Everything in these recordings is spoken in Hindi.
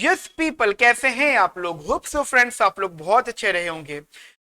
यस पीपल, कैसे हैं आप लोग? होप सो फ्रेंड्स आप लोग बहुत अच्छे रहे होंगे।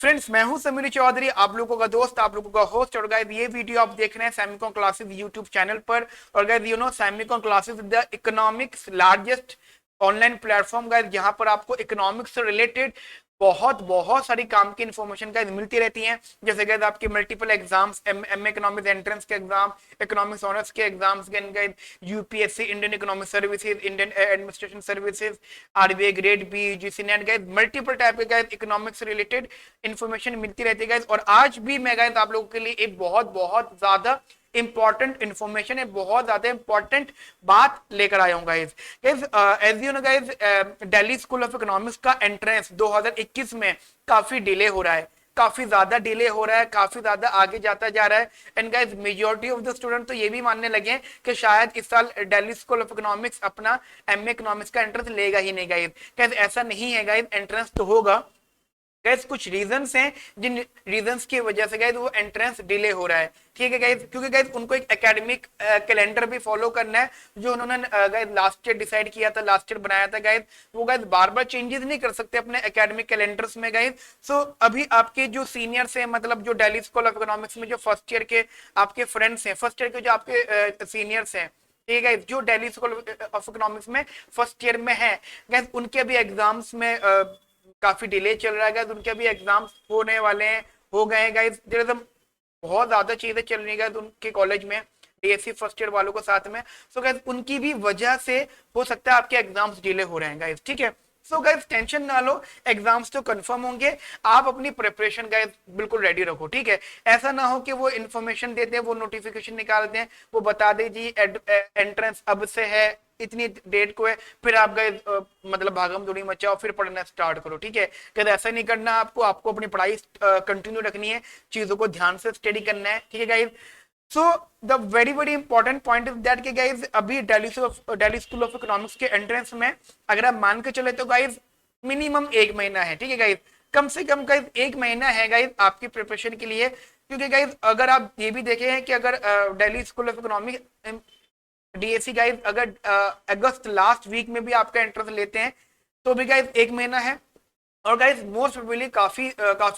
फ्रेंड्स मैं हूं समीर चौधरी, आप लोगों का दोस्त, आप लोगों का होस्ट। और गाइस ये वीडियो आप देख रहे हैं सैमिकॉन क्लासेस यूट्यूब चैनल पर। और guys you know Samicon classes the economics largest online platform guys, जहां पर आपको इकोनॉमिक्स से रिलेटेड बहुत बहुत सारी काम की इन्फॉर्मेशन गाइस मिलती रहती हैं। जैसे गाइस आपके multiple exams, M economics entrance के एग्जाम, इकोनॉमिक्स ऑनर्स के exams, guys UPSC, Indian economic services, Indian administration services, RBI grade B, UGC NET, guys multiple type के गाइस इकोनॉमिक्स से रिलेटेड इन्फॉर्मेशन मिलती रहती है गाइस। और आज भी मैं गाइस आप लोगों के लिए एक बहुत बहुत ज्यादा इंपॉर्टेंट इंफॉर्मेशन है, बहुत ज्यादा इंपॉर्टेंट बात लेकर आया हूं guys. As you know guys, Delhi School of Economics का एंट्रेंस 2021 में काफी डिले हो रहा है, काफी ज्यादा डिले हो रहा है, काफी ज्यादा आगे जाता जा रहा है। And guys majority of the student तो ये भी मानने लगे हैं कि शायद इस साल दिल्ली स्कूल ऑफ इकोनॉमिक्स अपना एमए इकोनॉमिक्स का एंट्रेंस लेगा ही नहीं गाइस। ऐसा नहीं है गाइस, एंट्रेंस तो होगा गाइस। कुछ रीजंस हैं जिन रीजंस की वजह से गाइस वो एंट्रेंस डिले हो रहा है, ठीक है गाइस। क्योंकि गाइस उनको एक एकेडमिक कैलेंडर भी फॉलो करना है जो उन्होंने गाइस लास्ट ईयर डिसाइड किया था, लास्ट ईयर बनाया था गाइस। वो गाइस बार बार चेंजेस नहीं कर सकते अपने एकेडमिक कैलेंडर्स में गाइस। सो अभी आपके जो सीनियर्स हैं, मतलब जो दिल्ली स्कूल ऑफ इकोनॉमिक्स में जो फर्स्ट ईयर के आपके फ्रेंड्स हैं, फर्स्ट ईयर के जो आपके सीनियर्स हैं, ठीक है, जो दिल्ली स्कूल ऑफ इकोनॉमिक्स में फर्स्ट ईयर में है गाइस, उनके अभी एग्जाम्स में काफी डिले चल रहा है गाइस। उनके अभी एग्जाम्स होने वाले हैं, हो गए हैं गाइस। बहुत ज्यादा चीजें चल रही है उनके कॉलेज में, डीएससी फर्स्ट ईयर वालों को साथ में। सो गाइस उनकी भी वजह से हो सकता है आपके एग्जाम्स डिले हो रहे हैं गाइस, ठीक है। सो गाइस टेंशन ना लो, एग्जाम्स तो कंफर्म होंगे। आप अपनी प्रिपरेशन गाइस बिल्कुल रेडी रखो, ठीक है। ऐसा ना हो कि वो इन्फॉर्मेशन देते हैं, वो नोटिफिकेशन निकालते हैं, वो बता दे जी एंट्रेंस अब से है, इतनी डेट को है, फिर आप गए मतलब भागम दौड़ी मचाओ, फिर पढ़ना स्टार्ट करो, ठीक है। कहते ऐसा नहीं करना, आपको अपनी पढ़ाई कंटिन्यू रखनी है, चीजों को ध्यान से स्टडी करना है, ठीक है guys. So the very very important point is that कि गाइस अभी दिल्ली स्कूल ऑफ इकोनॉमिक्स के एंट्रेंस में अगर आप मान के चले तो गाइस मिनिमम 1 महीना है, ठीक है गाइस। कम से कम गाइस 1 महीना है गाइस आपकी प्रिपरेशन के लिए। क्योंकि गाइस अगर आप ये भी देखें कि अगर Delhi School of economics DSC guys अगर अगस्त लास्ट वीक में भी आपका एंट्रेंस लेते हैं तो भी गाइस 1 महीना है। और गाइस मोस्ट प्रोबेबली काफी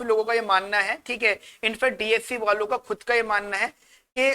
लोगों का ये मानना है, ठीक है, इनफैक्ट डीएससी वालों का खुद का ये मानना है कि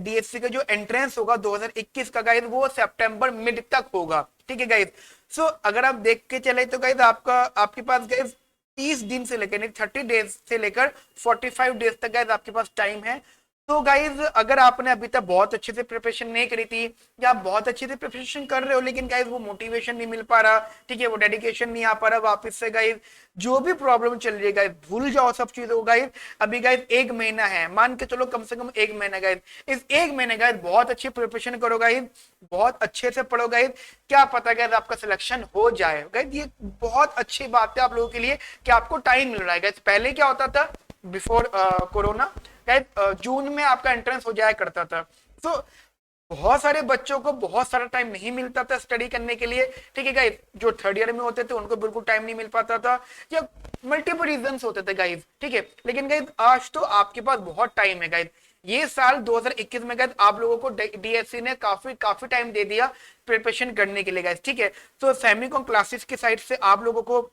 डीएससी का जो एंट्रेंस होगा 2021 का गाइस वो सितंबर मिड तक होगा, ठीक है गाइस। सो अगर आप देख के चले तो गाइस आपके पास गाइस 30 दिन से लेकर 30 डेज से लेकर 45 डेज तक गाइस आपके पास टाइम है। तो गाइज अगर आपने अभी तक बहुत अच्छे से प्रिपरेशन नहीं करी थी, या आप बहुत अच्छे से प्रिपरेशन कर रहे हो लेकिन गाइज वो मोटिवेशन नहीं मिल पा रहा, ठीक है, वो डेडिकेशन नहीं आ पा रहा वापस से गाइज, जो भी प्रॉब्लम चल रही है गाइज भूल जाओ सब चीजों को गाइज। अभी गाइज 1 महीना है, मान के चलो कम से कम 1 महीना गाइज। इस 1 महीने गाइज बहुत अच्छी प्रिपरेशन करो गाइज, बहुत अच्छे से पढ़ो गाइज। क्या पता गाइज आपका सिलेक्शन हो जाए गाइज। ये बहुत अच्छी बात है आप लोगों के लिए कि आपको टाइम मिल रहा है गाइज। पहले क्या होता था बिफोर कोरोना, जून में आपका एंट्रेंस हो जाया करता था। तो बहुत सारे बच्चों को बहुत सारा टाइम नहीं मिलता था स्टडी करने के लिए, ठीक है गाइस। जो थर्ड ईयर में होते थे उनको बिल्कुल टाइम नहीं मिल पाता था, या मल्टीपल रीजंस होते थे गाइस, ठीक है। लेकिन गाइस आज तो आपके पास बहुत टाइम है गाइस। ये साल 2021 में गाइस आप लोगों को डीएससी ने काफी टाइम दे दिया प्रिपरेशन करने के लिए गाइस, ठीक है। तो सैमिकॉन क्लासेस की साइड से आप लोगों को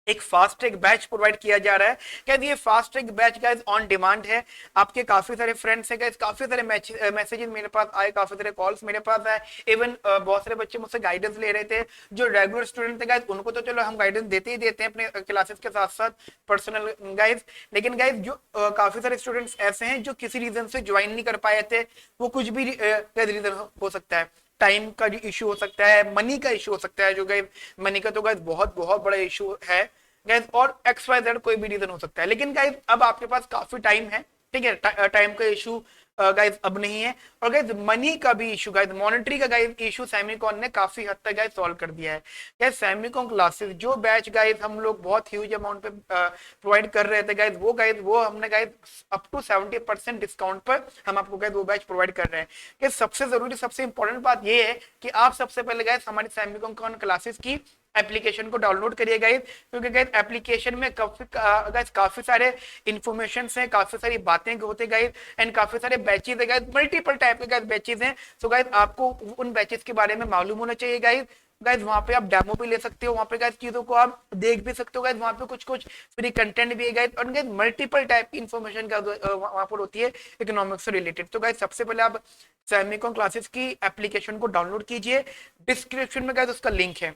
एक फास्ट ट्रैक बैच प्रोवाइड किया जा रहा है। क्या ये fast track batch guys on demand है। आपके काफी सारे फ्रेंड्स हैं गाइस, काफी सारे मैसेजेस मेरे पास आए, काफी सारे कॉल्स मेरे पास आए। इवन बहुत सारे बच्चे मुझसे गाइडेंस ले रहे थे। जो रेगुलर स्टूडेंट थे गाइस उनको तो चलो हम गाइडेंस देते ही देते हैं अपने क्लासेस के साथ साथ पर्सनल गाइस। लेकिन गाइस जो काफी सारे स्टूडेंट्स ऐसे हैं जो किसी रीजन से ज्वाइन नहीं कर पाए थे। वो कुछ भी रीजन हो सकता है, टाइम का इशू हो सकता है, मनी का इशू हो सकता है, जो गाइस मनी का तो गाइस बहुत बहुत बड़ा इशू है गाइस, और XYZ कोई भी रीजन हो सकता है। लेकिन गाइस अब आपके पास काफी टाइम है, ठीक है, टाइम का इशू गाइस अब नहीं है। और गाइस मनी का भी इशू, गाइस मॉनेटरी का गाइस इशू सैमिकॉन ने काफी हद तक गाइस सॉल्व कर दिया है। गाइस सैमिकॉन क्लासेस जो बैच गाइस हम लोग बहुत ह्यूज अमाउंट पे प्रोवाइड कर रहे थे गाइस, वो हमने गाइस अप टू 70% डिस्काउंट पर हम आपको गाइस वो बैच प्रोवाइड कर रहे हैं। गाइस सबसे जरूरी सबसे इंपॉर्टेंट बात ये है कि आप सबसे पहले गाइस हमारी सैमिकॉन क्लासेस की एप्लीकेशन को डाउनलोड करिए गाइस। क्योंकि गाइस एप्लीकेशन में काफी सारे इंफॉर्मेशन हैं, काफी सारी बातें होते गाइस, एंड काफी सारे बैचेस है गाइस, मल्टीपल टाइप के गाइस बैचेस हैं। सो गाइस आपको उन बैचेस के बारे में मालूम होना चाहिए गाइस। गाइज वहां पे आप डेमो भी ले सकते हो, वहां पे गाइज चीजों को आप देख भी सकते हो गाइज, वहां पे कुछ कुछ फ्री कंटेंट भी है गाइज, और गाइज मल्टीपल टाइप की इन्फॉर्मेशन का वहां पर होती है इकोनॉमिक्स से रिलेटेड। तो गाइज सबसे पहले आप सेमिकॉन क्लासेस की एप्लीकेशन को डाउनलोड कीजिए, डिस्क्रिप्शन में गाइज उसका लिंक है।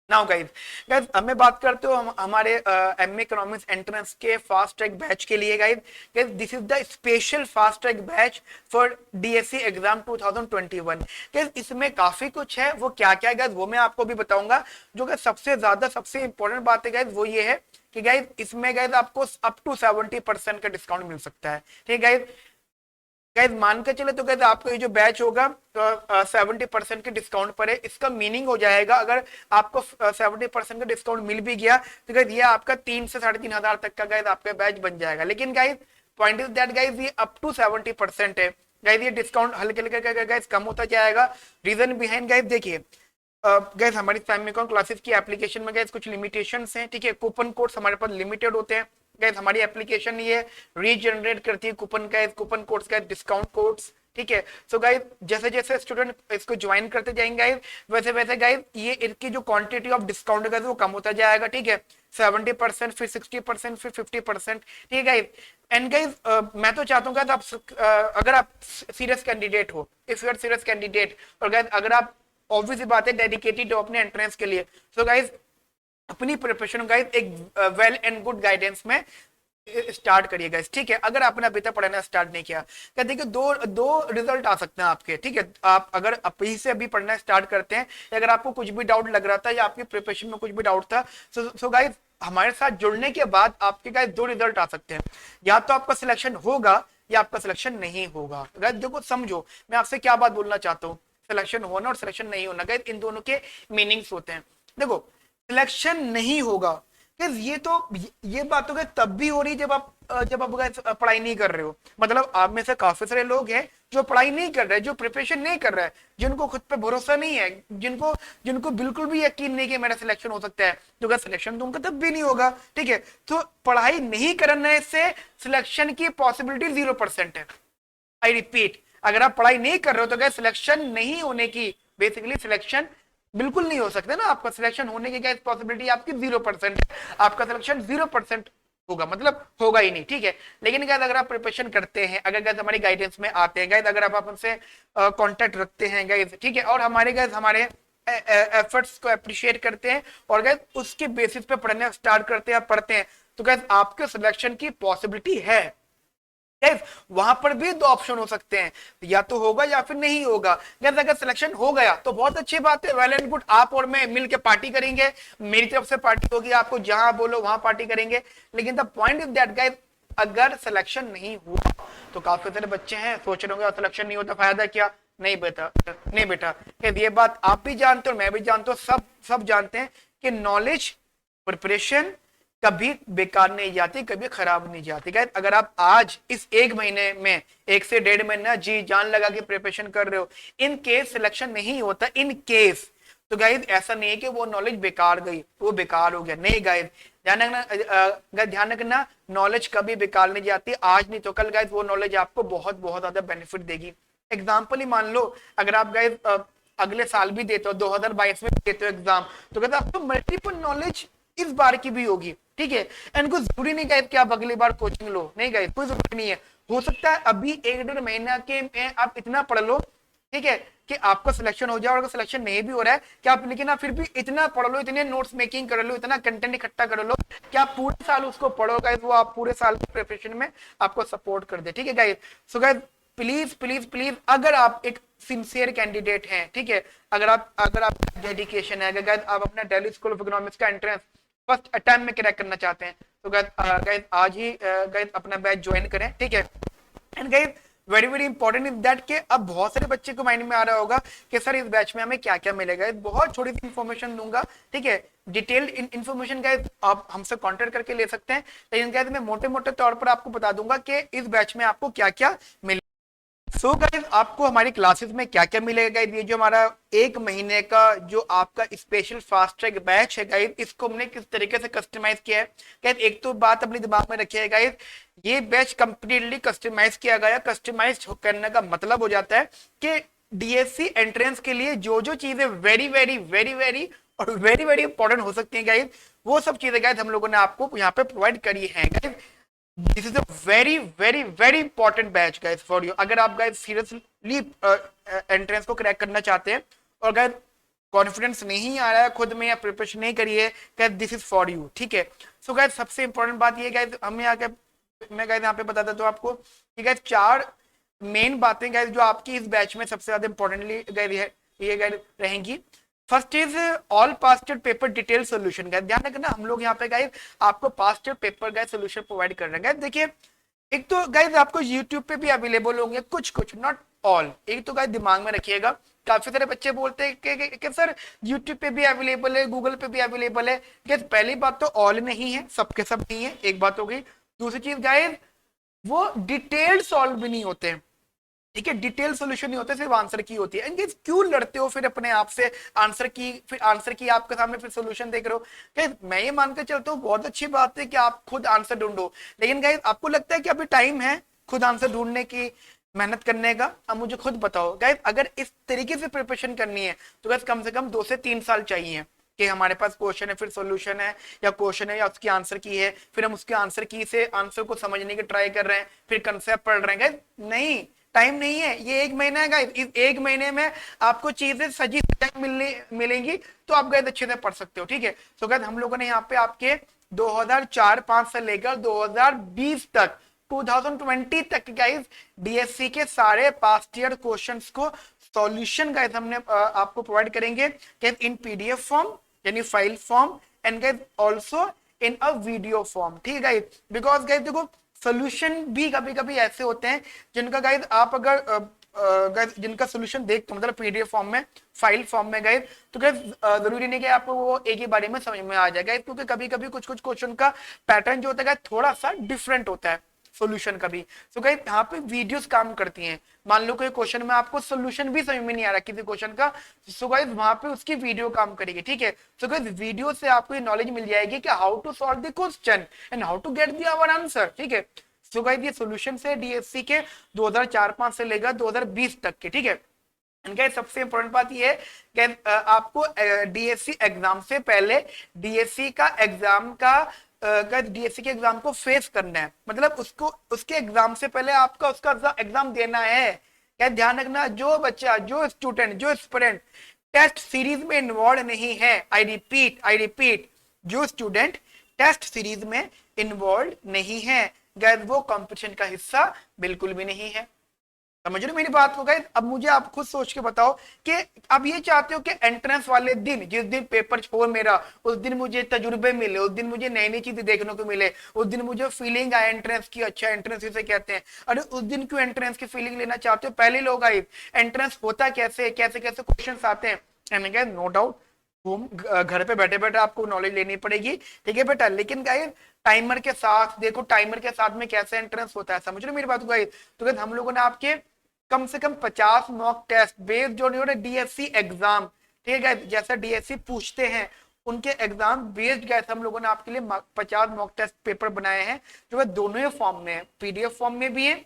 नाउ गाइज, हमें बात करते हो हमारे एमए इकोनॉमिक्स एंट्रेंस के फास्ट ट्रैक बैच के लिए guys. This is the special fast track batch for DSC exam 2021। Guys इसमें काफी कुछ है, वो क्या क्या है गाइज वो मैं आपको भी बताऊंगा। जो गाइज सबसे ज्यादा सबसे इंपॉर्टेंट बात है गाइज वो ये है कि गाइज इसमें गाइज आपको अप टू 70% का डिस्काउंट मिल सकता है। ठीक है गाइज, गाइज मान के चले तो गाइज आपको ये जो बैच होगा 70% के डिस्काउंट पर है। इसका मीनिंग हो जाएगा अगर आपको 70% का डिस्काउंट मिल भी गया तो गाइज ये आपका 3 से 3,500 तक का गाइज आपका बैच बन जाएगा। लेकिन guys point is that guys ये अप टू 70% है गाइज, ये डिस्काउंट हल्के हल्के गाइज कम होता जाएगा। रीजन बिहाइंड गाइज देखिए, गाइज हमारी सेमिकॉन क्लासेस की एप्लीकेशन में गाइज कुछ लिमिटेशंस हैं। ठीक है, कूपन कोड्स हमारे पास लिमिटेड होते हैं गाइज, हमारी एप्लीकेशन ये रीजनरेट करती है कूपन कोड्स का, डिस्काउंट कोड्स। ठीक है, सो गाइज जैसे जैसे स्टूडेंट इसको ज्वाइन करते जाएंगे गाइज वैसे वैसे गाइज ये इनकी जो क्वांटिटी ऑफ डिस्काउंट है वो कम होता जाएगा। ठीक है, 70%, फिर 60%, फिर 50%। ठीक है गाइज, एंड गाइज मैं तो चाहता हूँ गाइज आप अगर आप सीरियस कैंडिडेट हो, if you are serious candidate, और गाइज अगर आप ऑब्वियसली बात है डेडिकेटेड हो अपने एंट्रेंस के लिए, सो गाइज अपनी प्रिपरेशन गाइज एक वेल एंड गुड गाइडेंस में स्टार्ट करिए गाइस। ठीक है, अगर आपने अभी तक पढ़ना स्टार्ट नहीं किया, क्या देखिए दो रिजल्ट आ सकते हैं आपके। ठीक है, आप अगर अभी से अभी पढ़ना स्टार्ट करते हैं, अगर आपको कुछ भी डाउट लग रहा था या आपकी प्रिपरेशन में कुछ भी डाउट था, सो गाइस हमारे साथ जुड़ने के बाद आपके गाइस दो रिजल्ट आ सकते हैं, या तो आपका सिलेक्शन होगा या आपका सिलेक्शन नहीं होगा। गाइस देखो समझो मैं आपसे क्या बात बोलना चाहता हूँ, सिलेक्शन होना और सिलेक्शन नहीं होना गाइस इन दोनों के मीनिंग्स होते हैं। देखो सिलेक्शन नहीं होगा ये तो ये बात तो तब भी हो रही जब आप पढ़ाई नहीं कर रहे हो। मतलब आप में से काफी सारे लोग हैं जो पढ़ाई नहीं कर रहे, जो प्रिपरेशन नहीं कर रहे, जिनको खुद पे भरोसा नहीं है, जिनको जिनको बिल्कुल भी यकीन नहीं कि मेरा सिलेक्शन हो सकता है, तो क्या सिलेक्शन तो उनका तब भी नहीं होगा। ठीक है, तो पढ़ाई नहीं करने से सिलेक्शन की पॉसिबिलिटी 0% है। आई रिपीट, अगर आप पढ़ाई नहीं कर रहे हो तो क्या सिलेक्शन नहीं होने की, बेसिकली सिलेक्शन बिल्कुल नहीं हो सकता ना, आपका सिलेक्शन होने की क्या पॉसिबिलिटी आपकी 0% है, आपका सिलेक्शन 0% होगा, मतलब होगा ही नहीं। ठीक है, लेकिन गाइस अगर आप प्रिपरेशन करते हैं, अगर गाइस हमारी गाइडेंस में आते हैं गाइस, अगर आप हमसे कांटेक्ट रखते हैं गाइस, ठीक है, और हमारे गाइस हमारे एफर्ट्स को अप्रिशिएट करते हैं और गाइस उसके बेसिस पे पढ़ना स्टार्ट करते हैं, पढ़ते हैं, तो गाइस आपके सिलेक्शन की पॉसिबिलिटी है। वहां पर भी दो ऑप्शन हो सकते हैं, या तो होगा या फिर नहीं होगा। अगर सिलेक्शन हो गया तो बहुत अच्छी बात है, वेल एंड गुड, आप और मैं मिलकर पार्टी करेंगे, मेरी तरफ से पार्टी होगी, आपको जहां बोलो वहां पार्टी करेंगे। लेकिन the point is that guys, अगर सिलेक्शन नहीं हुआ तो काफी सारे बच्चे हैं सोच रहे होंगे सिलेक्शन नहीं होता फायदा क्या। नहीं बेटा, नहीं बेटा, ये बात आप भी जानते हो, मैं भी जानता हूं, सब जानते हैं कि नॉलेज प्रिपरेशन कभी बेकार नहीं जाती, कभी खराब नहीं जाती। गाइस अगर आप आज इस एक महीने में 1 से 1.5 महीना जी जान लगा के प्रिपरेशन कर रहे हो, इन केस सिलेक्शन नहीं होता, इन केस, तो गाइस ऐसा नहीं है कि वो नॉलेज बेकार गई, वो बेकार हो गया, नहीं गाइस ध्यान रखना, नॉलेज कभी बेकार नहीं जाती, आज नहीं तो कल गाइस वो नॉलेज आपको बहुत बहुत ज्यादा बेनिफिट देगी। एग्जाम्पल ही मान लो, अगर आप गाइस अगले साल भी देते हो, 2022 में देते हो एग्जाम, तो कहते आपको मल्टीपल नॉलेज इस बार की भी होगी। ठीक है, एंड कुछ जरूरी नहीं गाइस कि आप अगली बार कोचिंग लो, नहीं गाइस कोई जरूरत नहीं है। हो सकता है अभी 1-1.5 महीना के में आप इतना पढ़ लो, ठीक है, कि आपका सिलेक्शन हो जाए, और अगर सिलेक्शन नहीं भी हो रहा है कि आप, लेकिन आप फिर भी इतना पढ़ लो, इतने नोट्स मेकिंग कर लो, इतना कंटेंट इकट्ठा कर लो कि आप पूरे साल उसको पढ़ो गाइस, वो आप पूरे साल की प्रिपरेशन में आपको सपोर्ट कर दे। ठीक है guys, so guys please please please, अगर आप एक सिंसियर कैंडिडेट हैं, ठीक है, अगर आप डेडिकेशन है, अगर आप अपना दिल्ली स्कूल ऑफ इकोनॉमिक्स का एंट्रेंस फर्स्ट अटेम्प्ट में क्रैक करना चाहते हैं, तो गाइस आज ही गाइस अपना बैच ज्वाइन करें। ठीक है, and guys very very important is that कि अब बहुत सारे बच्चे को माइंड में आ रहा होगा कि सर इस बैच में हमें क्या क्या मिलेगा। बहुत छोटी सी इन्फॉर्मेशन दूंगा, ठीक है, डिटेल्ड इन्फॉर्मेशन गाइस आप हमसे कांटेक्ट करके ले सकते हैं, लेकिन गाइस मैं मोटे मोटे तौर पर आपको बता दूंगा कि इस बैच में आपको क्या क्या मिलेगा। सो गाइस आपको हमारी क्लासेस में क्या क्या मिलेगा गाइस, ये जो हमारा 1 महीने का जो आपका स्पेशल फास्ट ट्रैक बैच है गाइस, इसको हमने किस तरीके से कस्टमाइज किया है गाइस। एक तो बात अपने दिमाग में रखिए गाइस, ये बैच कंप्लीटली कस्टमाइज किया गया। कस्टमाइज करने का मतलब हो जाता है कि डीएससी एंट्रेंस के लिए जो जो चीजें वेरी वेरी वेरी वेरी और वेरी वेरी इंपॉर्टेंट हो सकती हैं गाइस, वो सब चीजें गाइस हम लोगों ने आपको यहाँ पे प्रोवाइड करी है guys. This is a very very very important batch guys for you. अगर आप गाइस सीरियसली एंट्रेंस को क्रैक करना चाहते हैं और गाइस कॉन्फिडेंस नहीं आ रहा है खुद में या प्रिपरेशन नहीं करिए guys, this is for you, ठीक है। सो गाइस सबसे इंपॉर्टेंट बात ये गाइस हमें आके मैं गाइस यहाँ पे बता देता हूँ आपको कि गाइस 4 मेन बातें गाइस जो आपकी इस बैच में सबसे ज्यादा इंपॉर्टेंटली गाइस ये गाइस रहेंगी। First is all past year paper detail solution. Guys ध्यान रखना हम लोग यहाँ पे गाइस आपको past year paper guys solution provide कर रहे हैं। गाइस देखिए एक तो गाइस आपको YouTube पे भी अवेलेबल होंगे कुछ कुछ, नॉट ऑल। एक तो गाइस दिमाग में रखिएगा, काफी सारे बच्चे बोलते हैं कि सर YouTube पे भी अवेलेबल है, गूगल पे भी अवेलेबल है। गाइस पहली बात तो ऑल नहीं है, सबके सब नहीं है, एक बात हो गई। दूसरी चीज गाइस वो डिटेल्ड सॉल्व भी नहीं होते, ठीक है, डिटेल सोल्यूशन नहीं होते, सिर्फ आंसर की होती है। एंड क्यों लड़ते हो फिर अपने आप से आंसर की, फिर आंसर की आपके सामने फिर सोल्यूशन देख रहे हो। गाइस मैं ये मानकर चलता हूँ बहुत अच्छी बात है कि आप खुद आंसर ढूंढो, लेकिन गाइस आपको लगता है कि अभी टाइम है खुद आंसर ढूंढने की, मेहनत करने का। अब मुझे खुद बताओ गाइस अगर इस तरीके से प्रिपरेशन करनी है तो गाइस कम से कम 2 से 3 साल चाहिए कि हमारे पास क्वेश्चन है फिर सॉल्यूशन है, या क्वेश्चन है या उसकी आंसर की है, फिर हम उसके आंसर की से आंसर को समझने की ट्राई कर रहे हैं, फिर कंसेप्ट पढ़ रहे हैं। गाइस नहीं, टाइम नहीं है, ये 1 महीना है गाइस। इस 1 महीने में आपको चीजें सजी मिलेंगी तो आप गाइस अच्छे से पढ़ सकते हो, ठीक है। तो गाइस हम लोगों ने यहाँ पे आपके 2004-5 से लेकर 2020 तक 2020 तक गाइस डीएससी के सारे पास्ट ईयर क्वेश्चंस को सॉल्यूशन गाइस हमने आपको प्रोवाइड करेंगे गाइस इन पीडीएफ फॉर्म यानी file form, and guys also in a video form, ठीक है गाइस। बिकॉज गाइस देखो सोल्यूशन भी कभी कभी ऐसे होते हैं जिनका गाइस आप अगर गाइस जिनका सोल्यूशन देख तो मतलब पीडीएफ फॉर्म में, फाइल फॉर्म में गाइस, तो गाइस जरूरी नहीं कि आपको वो एक ही बारे में समझ में आ जाएगा, क्योंकि कभी कभी कुछ कुछ क्वेश्चन का पैटर्न जो होता है थोड़ा सा डिफरेंट होता है सोल्यूशन का भी। तो गाइस यहाँ पे वीडियोस काम करती हैं। मान लो कोई क्वेश्चन में आपको सोल्यूशन भी समझ में नहीं आ रहा किसी क्वेश्चन का, सो गाइस वहां पे उसकी वीडियो काम करेगी, ठीक है। सो गाइस वीडियो से आपको ये नॉलेज मिल जाएगी कि how to solve the question and how to get the our answer, ठीक है। सो गाइस ये सॉल्यूशन से डीएससी के 2004-5 से लेकर 2020 तक के, ठीक है। इनका सबसे इंपॉर्टेंट बात ये है कि आपको डीएससी एग्जाम से पहले डीएससी का एग्जाम का डीएससी के एग्जाम को फेस करना है, मतलब उसको उसके एग्जाम से पहले आपका उसका एग्जाम देना है। क्या ध्यान रखना, जो बच्चा जो स्टूडेंट जो एस्पिरेंट टेस्ट सीरीज में इन्वॉल्व नहीं है, आई रिपीट जो स्टूडेंट टेस्ट सीरीज में इन्वॉल्व नहीं है गाइस वो कंपटीशन का हिस्सा बिल्कुल भी नहीं है। समझ रहे हो मेरी बात को गाइस। अब मुझे आप खुद सोच के बताओ कि अब ये चाहते हो कि एंट्रेंस वाले दिन जिस दिन पेपर हो मेरा, उस दिन मुझे तजुर्बे मिले, उस दिन मुझे नई नई चीजें देखने को मिले, उस दिन मुझे फीलिंग आए एंट्रेंस की, अच्छा एंट्रेंस इसे कहते हैं। अरे उस दिन क्यों एंट्रेंस की फीलिंग लेना चाहते हो? पहले लोग आए एंट्रेंस होता कैसे, कैसे कैसे क्वेश्चन आते हैं, नो डाउट होम घर पे बैठे बैठे आपको नॉलेज लेनी पड़ेगी, ठीक है बेटा। लेकिन गाइस टाइमर के साथ देखो, टाइमर के साथ में कैसे एंट्रेंस होता है, समझ रहे हो मेरी बात को गाइस। तो गाइस हम लोगों ने आपके कम से कम 50 मॉक टेस्ट बेस्ड जो डीएससी एग्जाम, ठीक है गाइस, जैसा डीएससी पूछते हैं उनके एग्जाम बेस्ड गाइस हम लोगों ने आपके लिए 50 मॉक टेस्ट पेपर बनाए हैं, जो दोनों ही फॉर्म में है, पीडीएफ फॉर्म में भी है,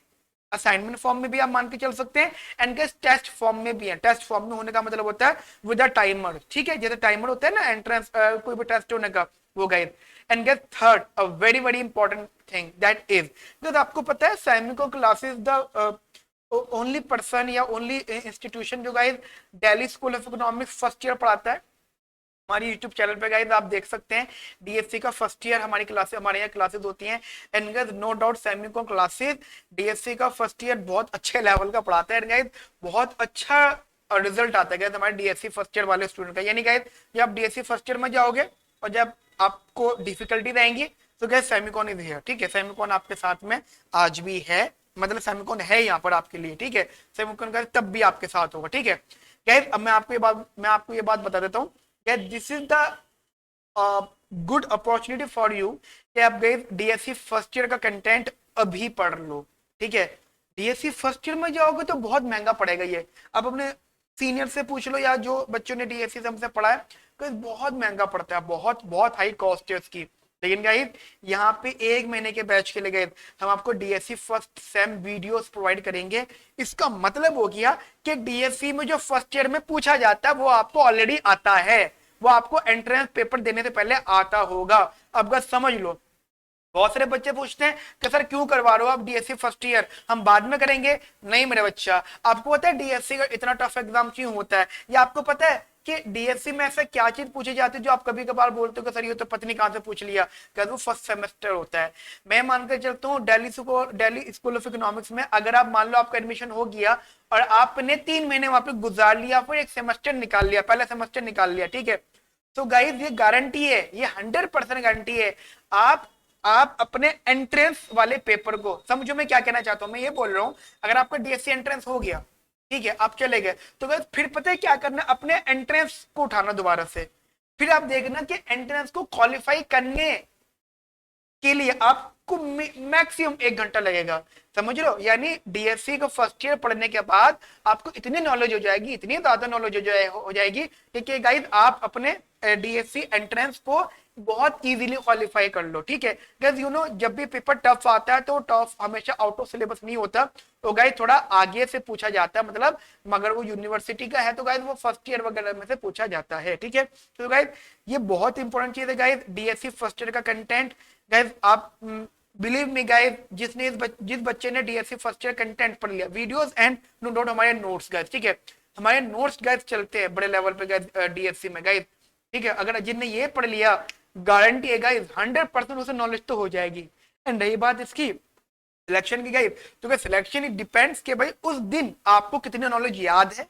असाइनमेंट फॉर्म में भी आप मान के चल सकते हैं, एंड गाइस टेस्ट फॉर्म में भी है। टेस्ट फॉर्म में होने का मतलब होता है विद अ टाइमर, ठीक है, जैसे टाइमर होता है ना एंट्रेंस कोई भी टेस्ट होने का, वो guys. And guys third a very very important thing that is, तो आपको पता है सैमिको क्लासेस द ओनली पर्सन या ओनली इंस्टीट्यूशन जो guys Delhi School of economics first year पढ़ाता है। हमारी YouTube चैनल पे गाइस आप देख सकते हैं डीएससी का फर्स्ट ईयर हमारी क्लासेस, हमारे यहाँ क्लासेस होती हैं। And guys no doubt Samico classes DSC का फर्स्ट ईयर बहुत अच्छे लेवल का पढ़ाता है, एंड गाइस बहुत अच्छा रिजल्ट आता है गाइस हमारे डीएससी फर्स्ट ईयर वाले स्टूडेंट का। यानी गाइस जब आप डीएससी फर्स्ट ईयर में जाओगे और जब आपको डिफिकल्टी आएंगी तो गाइस सैमिकोन इज हियर, ठीक है। सैमिकोन आपके साथ में आज भी है, मतलब सैमिकोन है यहाँ पर आपके लिए, ठीक है। सैमिकोन का तब भी आपके साथ होगा, ठीक है गाइस। अब मैं आपको ये बात बता देता हूँ, this is the good opportunity for you कि आप गए डीएससी फर्स्ट ईयर का कंटेंट अभी पढ़ लो, ठीक है। डीएससी फर्स्ट ईयर में जाओगे तो बहुत महंगा पड़ेगा ये। अब अपने सीनियर से पूछ लो या जो बच्चों ने डीएससी से हमसे पढ़ा है, तो बहुत महंगा पड़ता है, बहुत बहुत हाई कॉस्ट है उसकी। लेकिन गाइस यहाँ पे 1 महीने के बैच के लिए गए हम आपको DSC first sem videos provide करेंगे। इसका मतलब हो गया कि डीएससी में जो फर्स्ट ईयर में पूछा जाता है वो आपको ऑलरेडी आता है, वो आपको एंट्रेंस पेपर देने से पहले आता होगा। अब बस समझ लो, बहुत सारे बच्चे पूछते हैं कि सर क्यों करवा रहे हो आप डीएससी फर्स्ट ईयर, हम बाद में करेंगे। नहीं मेरे बच्चा, आपको पता है डीएससी का इतना टफ एग्जाम क्यों होता है, या आपको पता है कि डीएससी में ऐसा क्या चीज पूछी जाती है जो आप कभी कभार बोलते हो कि सर ये तो पता नहीं कहां से पूछ लिया, कहते वो फर्स्ट सेमेस्टर होता है। मैं मानकर चलता हूँ दिल्ली स्कूल ऑफ इकोनॉमिक्स में अगर आप मान लो आपका एडमिशन हो गया और आपने 3 महीने वहां पे गुजार लिया, फिर एक सेमेस्टर निकाल लिया, पहला सेमेस्टर निकाल लिया, ठीक है, तो गाइस ये गारंटी है, ये 100% गारंटी है। आप अपने एंट्रेंस वाले पेपर को, समझो मैं क्या कहना चाहता हूं, मैं ये बोल रहा हूं अगर आपका डीएससी एंट्रेंस हो गया, ठीक है, आप चले गए, तो गाइस फिर पता है क्या करना, अपने एंट्रेंस को उठाना दोबारा से, फिर आप देखना कि एंट्रेंस को क्वालिफाई करने के लिए आपको मैक्सिमम 1 घंटा लगेगा, समझ लो। यानी डीएससी को फर्स्ट ईयर पढ़ने के बाद आपको इतनी नॉलेज हो जाएगी, इतनी ज्यादा नॉलेज हो जाएगी कि गाइस आप अपने डीएससी एंट्रेंस को बहुत इजीली क्वालिफाई कर लो, ठीक है। गाइस यू नो जब भी पेपर टफ आता है तो टफ हमेशा आउट ऑफ सिलेबस नहीं होता, तो गाइस थोड़ा आगे से पूछा जाता है, मतलब मगर वो यूनिवर्सिटी का है तो गाइस वो फर्स्ट ईयर वगैरह में से पूछा जाता है, ठीक है। तो गाइस ये बहुत इंपॉर्टेंट चीज है गाइस, डीएससी फर्स्ट ईयर का कंटेंट। गाइस आप बिलीव मी गाइस, जिस बच्चे ने डीएससी फर्स्ट ईयर कंटेंट पढ़ लिया, वीडियोस एंड नो डाउट हमारे नोट्स गाइस, ठीक है, हमारे नोट्स गाइस चलते हैं बड़े लेवल पे गाइस डीएससी में गाइस, ठीक है। अगर जिनने ये पढ़ लिया, गारंटी है गाइस 100% उसे नॉलेज तो हो जाएगी। एंड रही बात इसकी सिलेक्शन की गाइस, तो क्या सिलेक्शन इट डिपेंड्स कि भाई उस दिन आपको कितनी नॉलेज याद है,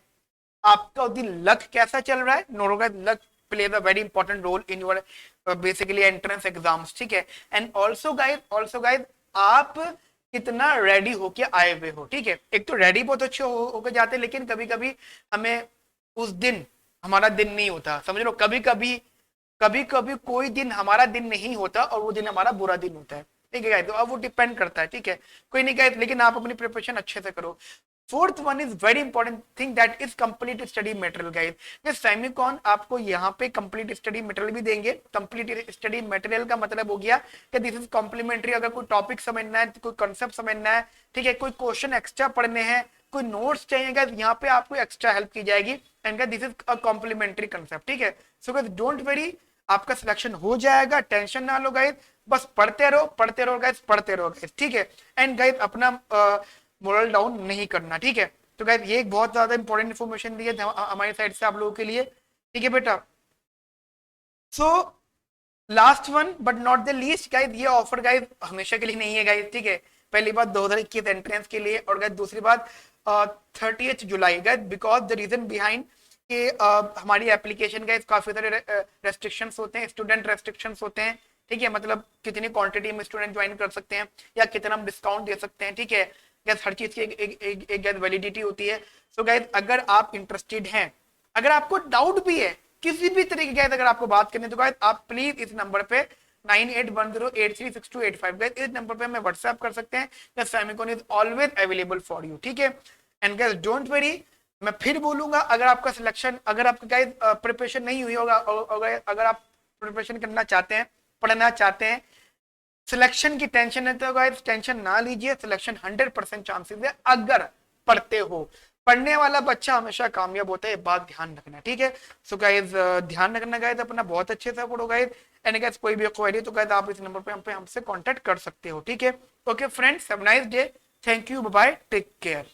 आपका उस दिन लक कैसा चल रहा है। No guys luck plays a very important role in your basically entrance exams, ठीक है। एंड ऑल्सो गाइस आप कितना रेडी होके आए हुए हो, ठीक है। एक तो रेडी बहुत अच्छे होकर जाते हैं, लेकिन कभी कभी हमें उस दिन हमारा दिन नहीं होता, समझ लो, कभी कभी कोई दिन हमारा दिन नहीं होता और वो दिन हमारा बुरा दिन होता है, ठीक है। तो अब वो डिपेंड करता है, ठीक है, कोई नहीं गाइस, लेकिन आप अपनी प्रिपरेशन अच्छे से करो। Fourth one is very important thing that is complete study material guys. ये सेमिकॉन आपको यहाँ पे कंप्लीट स्टडी मटेरियल भी देंगे। कंप्लीट स्टडी मटेरियल का मतलब हो गया कि दिस इज कॉम्प्लीमेंट्री, अगर कोई टॉपिक समझना है, कोई कॉन्सेप्ट समझना है, ठीक है, कोई क्वेश्चन एक्स्ट्रा पढ़ने हैं, कोई नोट्स चाहिए गाइस, यहाँ पे आपको एक्स्ट्रा हेल्प की जाएगी। And this is a complementary concept, ठीक है। सो गाइस डोंट वरी, आपका सिलेक्शन हो जाएगा, टेंशन ना लो गाइस, बस पढ़ते रहो गाइस, पढ़ते रहो गाइस, ठीक है। एंड गाइस अपना मोरल डाउन नहीं करना, ठीक है। तो गाइस ये एक बहुत ज्यादा इंपॉर्टेंट इन्फॉर्मेशन दी है हमारी साइड से आप लोगों के लिए, ठीक है बेटा। So last one but not the least guys, ये ऑफर गाइस हमेशा के लिए नहीं है गाइस, ठीक है। पहली बात 2021 एंट्रेंस के लिए, और गाइस दूसरी बात 30 जुलाई guys, because the reason behind कि हमारी एप्लीकेशन गाइस काफी सारे रेस्ट्रिक्शंस होते हैं, स्टूडेंट रेस्ट्रिक्शंस होते हैं, ठीक है, मतलब कितनी क्वांटिटी में स्टूडेंट ज्वाइन कर सकते हैं या कितना हम डिस्काउंट दे सकते हैं, ठीक है। गैस हर चीज की एक वैलिडिटी होती है। सो गैस अगर आप इंटरेस्टेड हैं, अगर आपको डाउट भी है किसी भी तरीके का, अगर आपको बात करनी, तो गैस आप प्लीज इस नंबर पे 9810836285 गैस इस नंबर पे हमें व्हाट्सएप कर सकते हैं। Gas Semicon is always available for you, ठीक है। एंड गैस डोंट वरी, मैं फिर बोलूंगा, अगर आपका सिलेक्शन, अगर आपका गाइस प्रिपरेशन नहीं हुई होगा, अगर आप प्रिपरेशन करना चाहते हैं, पढ़ना चाहते हैं, सिलेक्शन की टेंशन है तो गाइस टेंशन ना लीजिए, सिलेक्शन 100% चांसेस है अगर पढ़ते हो। पढ़ने वाला बच्चा हमेशा कामयाब होता है, बात ध्यान रखना, ठीक है। सो गाइस ध्यान रखना गाइस, अपना बहुत अच्छे से पढ़ो गाइस। एंड गाइस कोई भी क्वेरी तो गाइस आप इस नंबर पे हमसे कांटेक्ट कर सकते हो, ठीक है। Okay friends, have nice day, thank you, bye bye, take care.